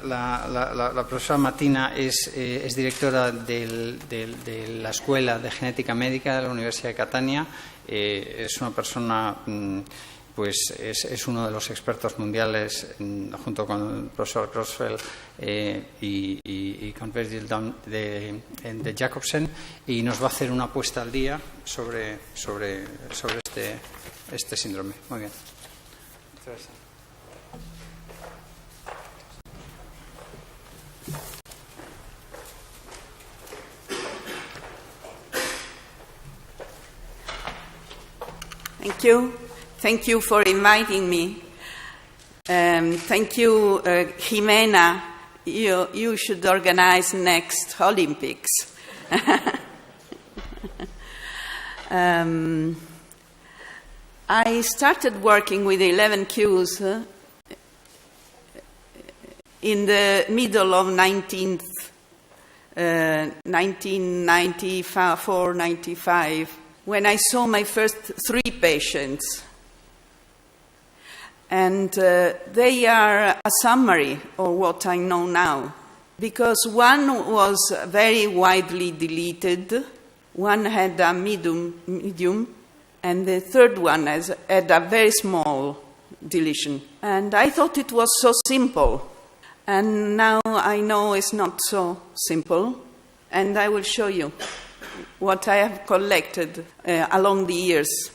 La profesora Martina es directora de la Escuela de Genética Médica de la Universidad de Catania. Es una persona, pues es uno de los expertos mundiales, junto con el profesor Crossfeld y con Virgil de Jacobsen, y nos va a hacer una puesta al día sobre este síndrome. Muy bien. Muchas gracias. Thank you. Thank you for inviting me. Thank you, Jimena. You should organize next Olympics. I started working with 11Qs in the middle of 1994-95, when I saw my first 3 patients. And they are a summary of what I know now. Because one was very widely deleted, one had a medium, and the third one had a very small deletion. And I thought it was so simple. And now I know it's not so simple, and I will show you what I have collected along the years.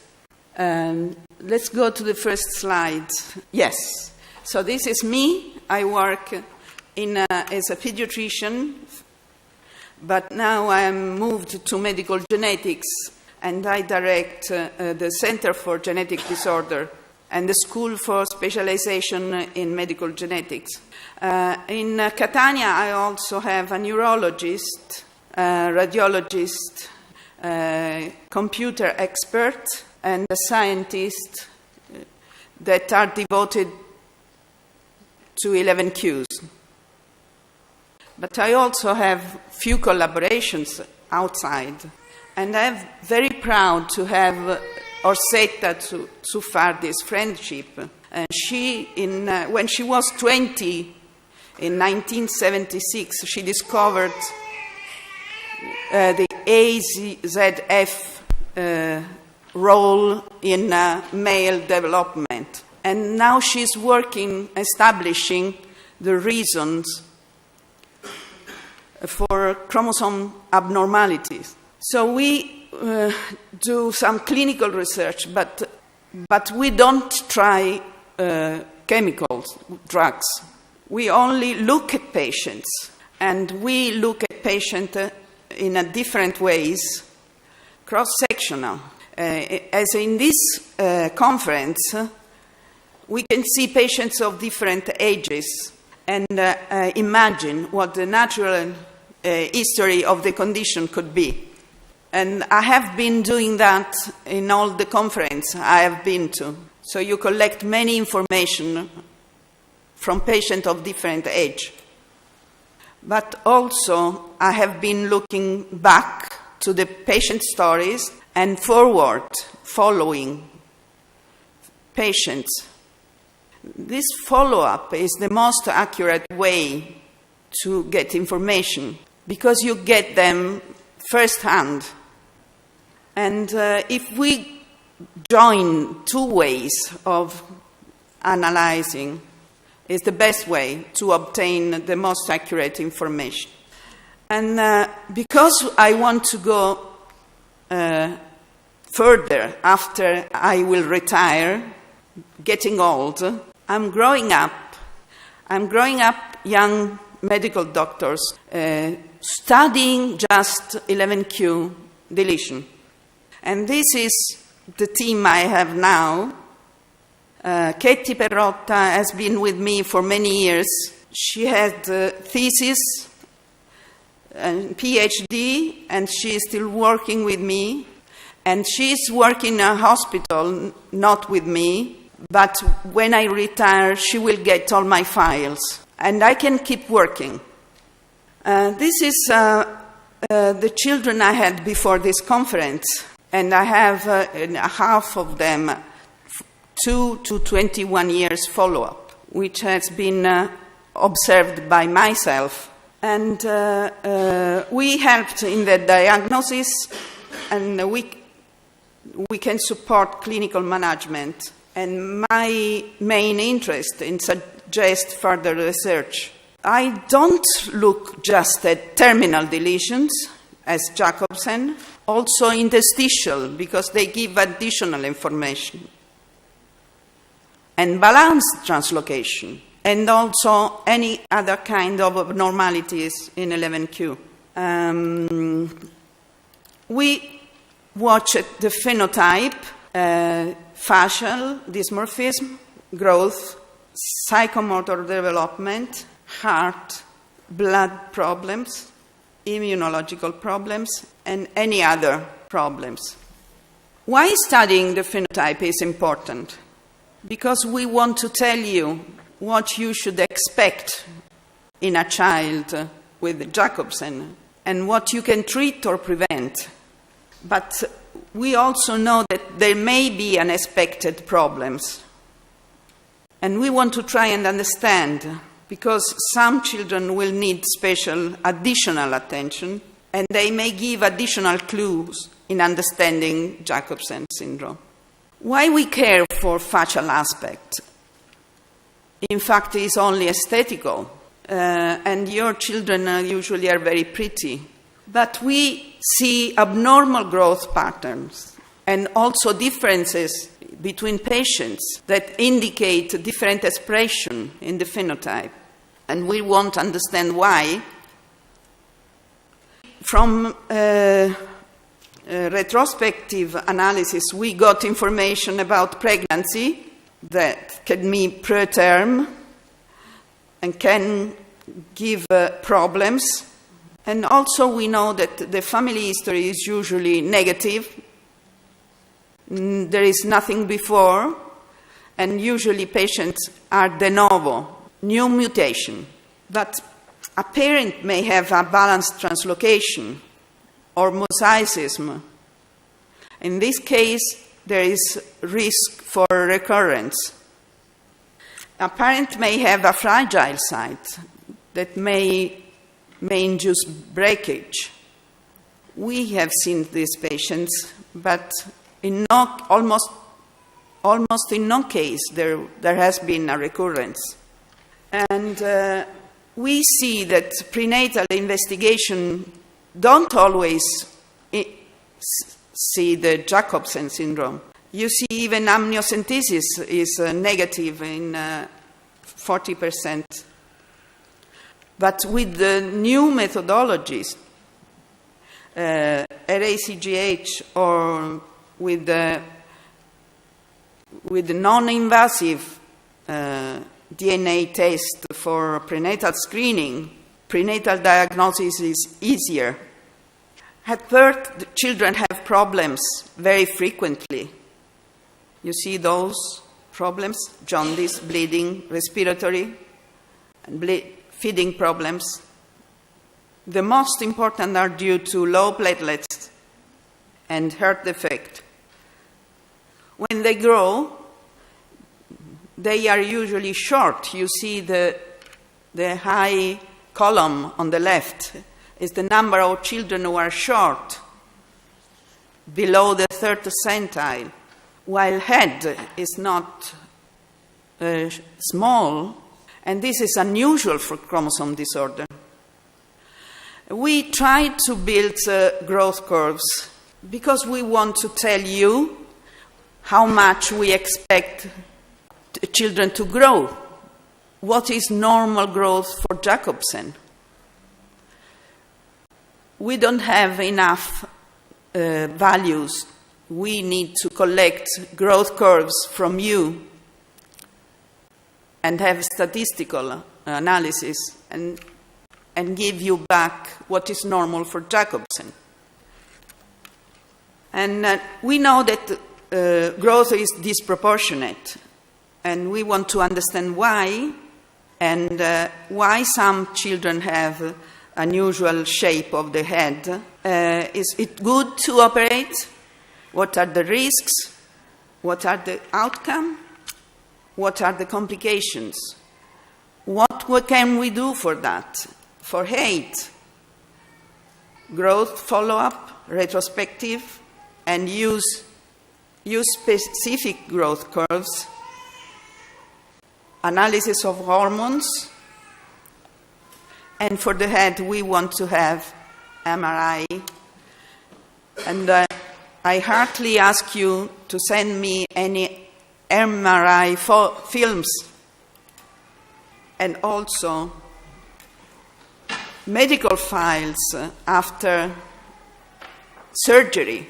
Let's go to the first slide. Yes, so this is me. I work as a pediatrician, but now I am moved to medical genetics, and I direct the Center for Genetic Disorder and the School for Specialization in Medical Genetics. In Catania, I also have a neurologist, radiologist, computer expert, and a scientist that are devoted to 11Qs. But I also have few collaborations outside, and I'm very proud to have Orsetta Zufardi's friendship. She, when she was 20, in 1976, she discovered the AZF role in male development. And now she's working, establishing the reasons for chromosome abnormalities. So we do some clinical research, but we don't try chemicals, drugs. We only look at patients, and we look at patients in a different ways, cross-sectional. As in this conference, we can see patients of different ages and imagine what the natural history of the condition could be. And I have been doing that in all the conferences I have been to. So you collect many information from patients of different age. But also, I have been looking back to the patient stories and forward, following patients. This follow-up is the most accurate way to get information, because you get them firsthand. And if we join 2 ways of analyzing, is the best way to obtain the most accurate information. And because I want to go further after I will retire, getting old, I'm growing up young medical doctors studying just 11Q deletion. And this is the team I have now. Katie Perrotta has been with me for many years. She had a thesis and PhD, and she is still working with me. And she's working in a hospital, not with me, but when I retire, she will get all my files, and I can keep working. This is the children I had before this conference, and I have half of them 2 to 21 years follow-up, which has been observed by myself. And we helped in the diagnosis, and we can support clinical management. And my main interest in suggest further research. I don't look just at terminal deletions, as Jacobsen, also interstitial, because they give additional information, and balanced translocation, and also any other kind of abnormalities in 11q. We watched the phenotype, facial dysmorphism, growth, psychomotor development, heart, blood problems, immunological problems, and any other problems. Why studying the phenotype is important? Because we want to tell you what you should expect in a child with Jacobsen and what you can treat or prevent. But we also know that there may be unexpected problems. And we want to try and understand, because some children will need special additional attention, and they may give additional clues in understanding Jacobsen syndrome. Why we care for facial aspect? In fact, it's only aesthetical, and your children usually are very pretty. But we see abnormal growth patterns and also differences between patients that indicate different expression in the phenotype. And we want to understand why. From retrospective analysis, we got information about pregnancy that can be preterm and can give problems. And also we know that the family history is usually negative. There is nothing before, and usually patients are de novo, new mutation. But a parent may have a balanced translocation or mosaicism. In this case, there is risk for recurrence. A parent may have a fragile site that may induce breakage. We have seen these patients, but in almost in no case there has been a recurrence. And we see that prenatal investigation don't always see the Jacobsen syndrome. You see even amniocentesis is negative in 40%. But with the new methodologies, RACGH or with the non-invasive DNA test for prenatal screening, prenatal diagnosis is easier. At birth, the children have problems very frequently. You see those problems: jaundice, bleeding, respiratory, and feeding problems. The most important are due to low platelets and heart defect. When they grow, they are usually short. You see the high column on the left is the number of children who are short, below the third percentile, while head is not small, and this is unusual for chromosome disorder. We tried to build growth curves because we want to tell you how much we expect children to grow. What is normal growth for Jacobsen? We don't have enough values. We need to collect growth curves from you and have statistical analysis and give you back what is normal for Jacobsen. And we know that growth is disproportionate, and we want to understand why, and why some children have unusual shape of the head. Is it good to operate? What are the risks? What are the outcomes? What are the complications? What can we do for that? For hate, growth follow-up, retrospective, and use specific growth curves, analysis of hormones, and for the head we want to have MRI. And I heartily ask you to send me any MRI films, and also medical files after surgery.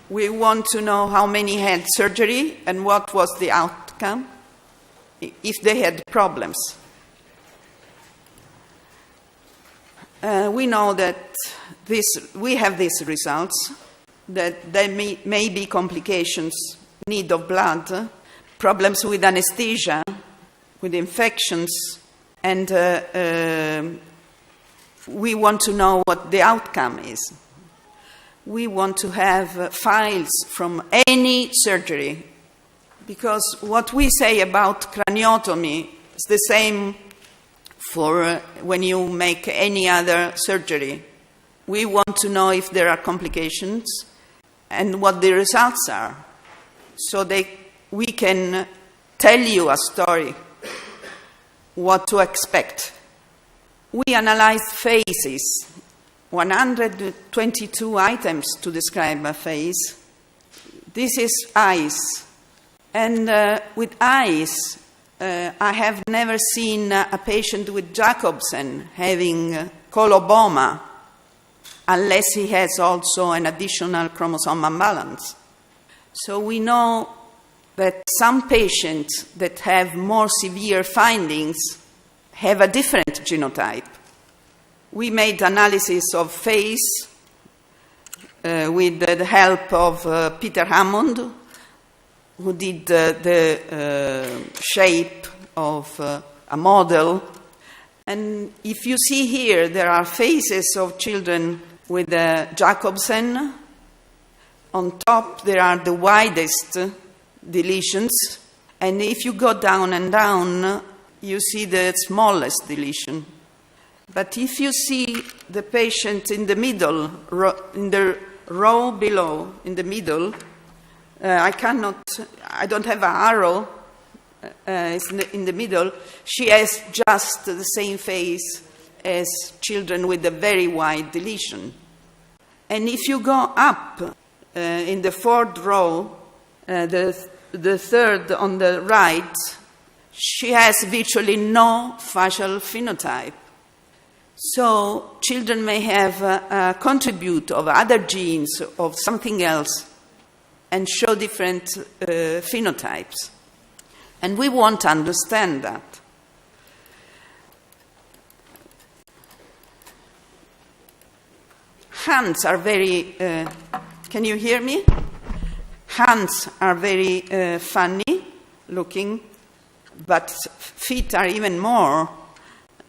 We want to know how many had surgery and what was the outcome, if they had problems. We know that we have these results, that there may be complications, need of blood, problems with anesthesia, with infections, and we want to know what the outcome is. We want to have files from any surgery, because what we say about craniotomy is the same for when you make any other surgery. We want to know if there are complications and what the results are, so we can tell you a story, what to expect. We analyzed faces, 122 items to describe a face. This is eyes. And with eyes, I have never seen a patient with Jacobsen having coloboma, unless he has also an additional chromosome imbalance. So we know that some patients that have more severe findings have a different genotype. We made analysis of face with the help of Peter Hammond, who did the shape of a model. And if you see here, there are faces of children with Jacobsen. On top, there are the widest deletions. And if you go down and down, you see the smallest deletion. But if you see the patient in the middle, in the row below, in the middle, I don't have an arrow, it's in the middle. She has just the same face as children with a very wide deletion. And if you go up in the fourth row, the third on the right, she has virtually no facial phenotype. So children may have a contribute of other genes of something else and show different phenotypes. And we want to understand that. Hands are very, can you hear me? Hands are very funny looking, but feet are even more.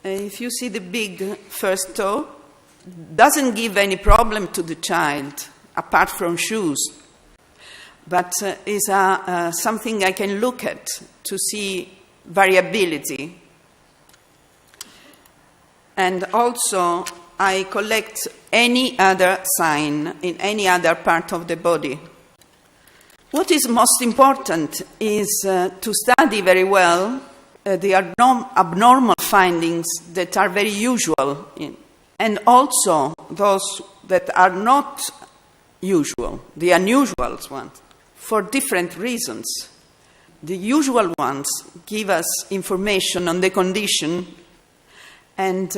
If you see the big first toe, doesn't give any problem to the child, apart from shoes. But is something I can look at to see variability. And also, I collect any other sign in any other part of the body. What is most important is to study very well the abnormal findings that are very usual, and also those that are not usual, the unusual ones, for different reasons. The usual ones give us information on the condition, and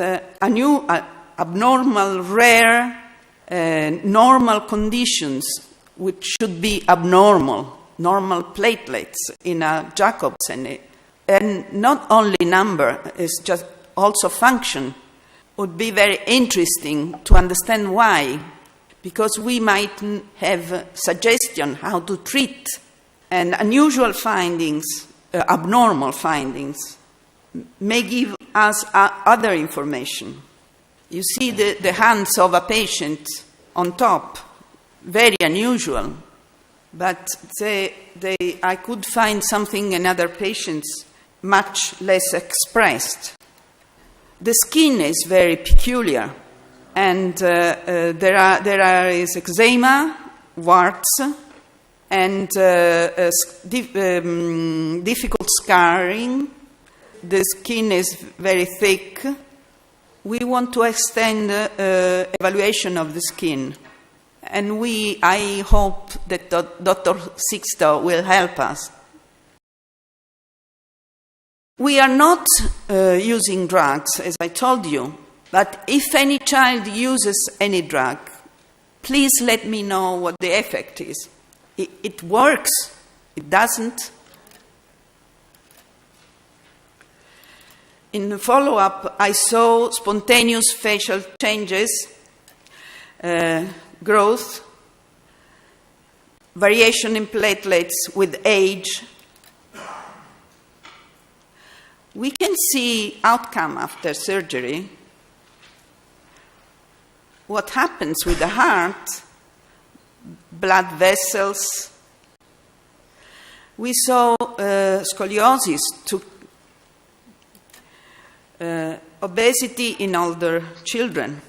abnormal, rare, normal conditions which should be abnormal, normal platelets in a Jacobsen, and not only number, it's just also function, would be very interesting to understand why, because we might have suggestion how to treat. And unusual findings, abnormal findings, may give us other information. You see the hands of a patient on top, very unusual, but I could find something in other patients much less expressed. The skin is very peculiar, and there is eczema, warts, and difficult scarring. The skin is very thick. We want to extend evaluation of the skin, and I hope that Dr. Sixto will help us. We are not using drugs, as I told you, but if any child uses any drug, please let me know what the effect is. It works, it doesn't. In the follow-up, I saw spontaneous facial changes, growth, variation in platelets with age. We can see outcome after surgery. What happens with the heart, blood vessels. We saw scoliosis, obesity in older children,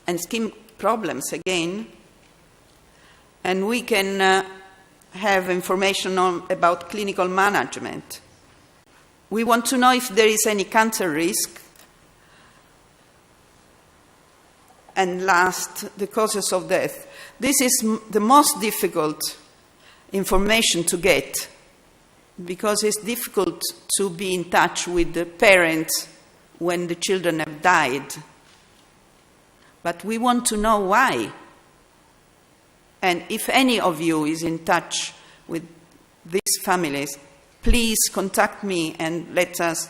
and skin problems again. And we can have information about clinical management. We want to know if there is any cancer risk. And last, the causes of death. This is the most difficult information to get, because it's difficult to be in touch with the parents when the children have died. But we want to know why. And if any of you is in touch with these families, please contact me and let us.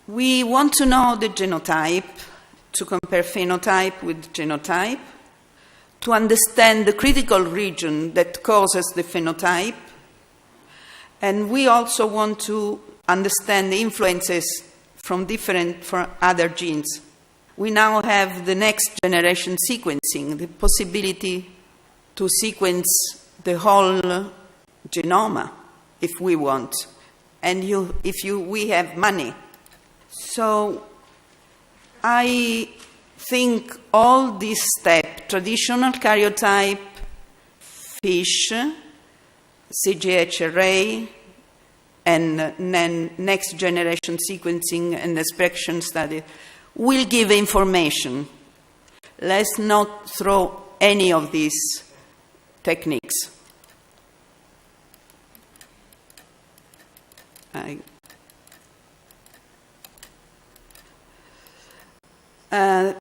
We want to know the genotype, to compare phenotype with genotype, to understand the critical region that causes the phenotype. And we also want to understand the influences from other genes. We now have the next generation sequencing, the possibility to sequence the whole genome if we want, and we have money. So I think all these steps, traditional karyotype, FISH, CGH array, and then next generation sequencing and expression study, will give information. Let's not throw any of these techniques.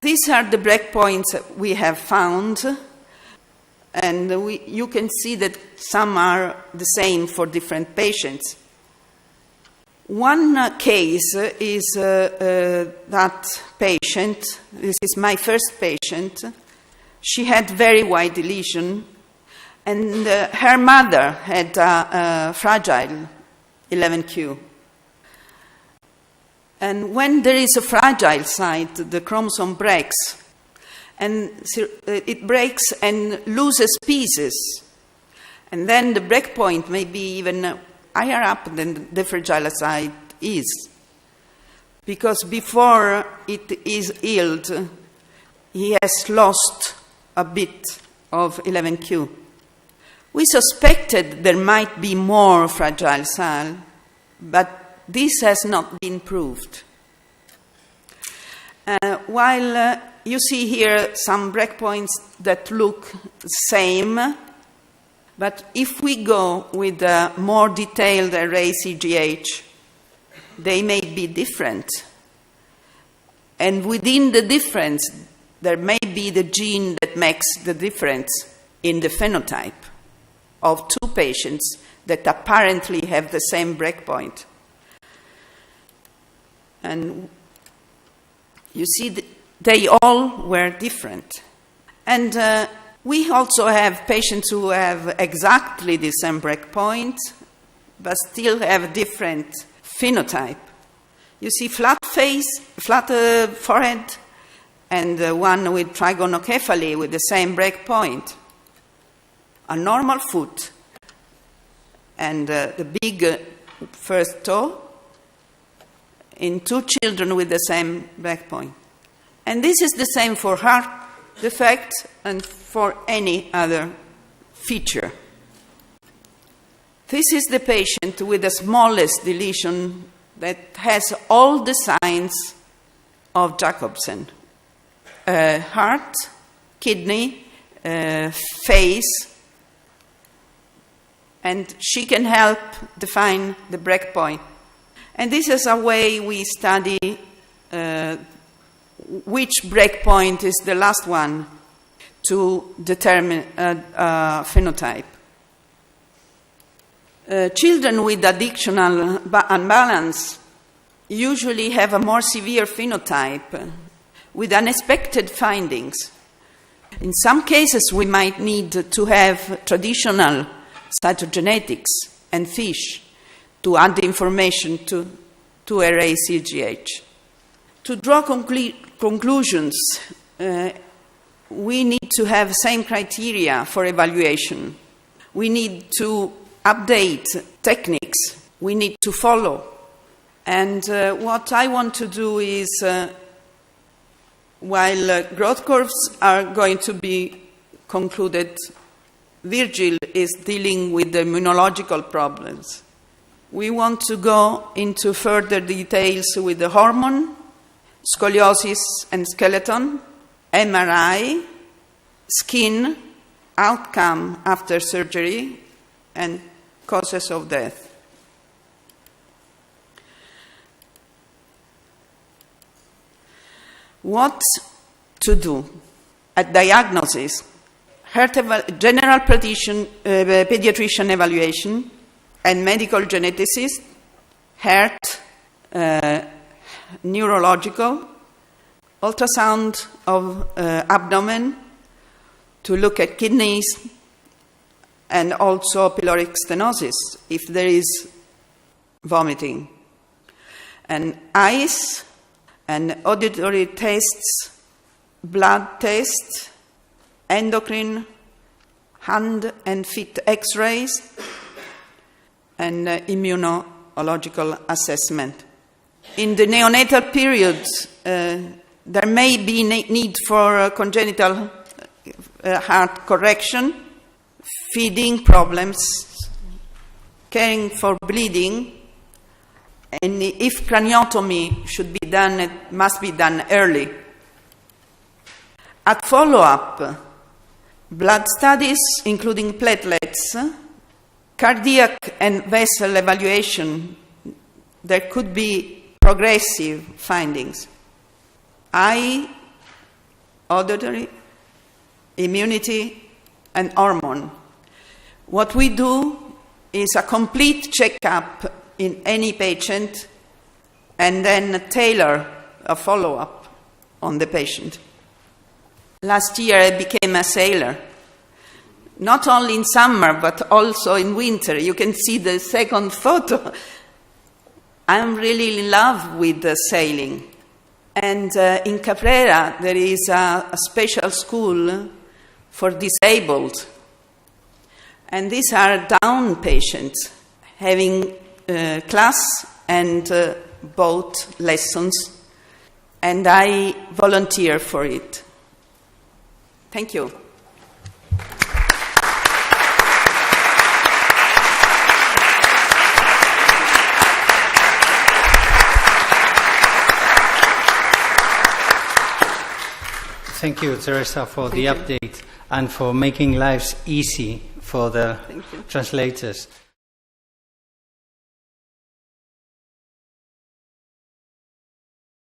These are the breakpoints we have found, and you can see that some are the same for different patients. One case is that patient. This is my first patient. She had very wide lesion, and her mother had a fragile 11q. And when there is a fragile site, the chromosome breaks, and it breaks and loses pieces. And then the breakpoint may be even higher up than the fragile site is. Because before it is healed, he has lost a bit of 11q. We suspected there might be more fragile cell, but this has not been proved. While you see here some breakpoints that look the same, but if we go with a more detailed array CGH, they may be different. And within the difference, there may be the gene that makes the difference in the phenotype of two patients that apparently have the same breakpoint. And you see, they all were different. And we also have patients who have exactly the same breakpoint, but still have different phenotype. You see flat face, flat forehead, and one with trigonocephaly with the same breakpoint. A normal foot, and the big first toe in 2 children with the same breakpoint. And this is the same for heart defect and for any other feature. This is the patient with the smallest deletion that has all the signs of Jacobsen. Heart, kidney, face, and she can help define the breakpoint. And this is a way we study which breakpoint is the last one to determine a phenotype. Children with addictional unbalance usually have a more severe phenotype with unexpected findings. In some cases, we might need to have traditional cytogenetics and FISH to add information to array CGH. To draw conclusions, we need to have same criteria for evaluation. We need to update techniques. We need to follow. And what I want to do is, while growth curves are going to be concluded, Virgil is dealing with the immunological problems. We want to go into further details with the hormone, scoliosis and skeleton, MRI, skin, outcome after surgery, and causes of death. What to do? At diagnosis, general pediatrician evaluation and medical geneticist, heart, neurological, ultrasound of abdomen to look at kidneys, and also pyloric stenosis if there is vomiting, and eyes, and auditory tests, blood tests, endocrine, hand and feet x-rays, and immunological assessment. In the neonatal period, there may be need for congenital heart correction, feeding problems, caring for bleeding, and if craniotomy should be done, it must be done early. At follow-up, blood studies, including platelets, cardiac and vessel evaluation, there could be progressive findings. Eye, auditory, immunity, and hormone. What we do is a complete checkup in any patient and then tailor a follow-up on the patient. Last year I became a sailor, not only in summer but also in winter. You can see the second photo. I'm really in love with sailing. And in Caprera there is a special school for disabled. And these are Down patients having class and boat lessons, and I volunteer for it. Thank you. Thank you, Teresa, for the update and for making lives easy for the translators.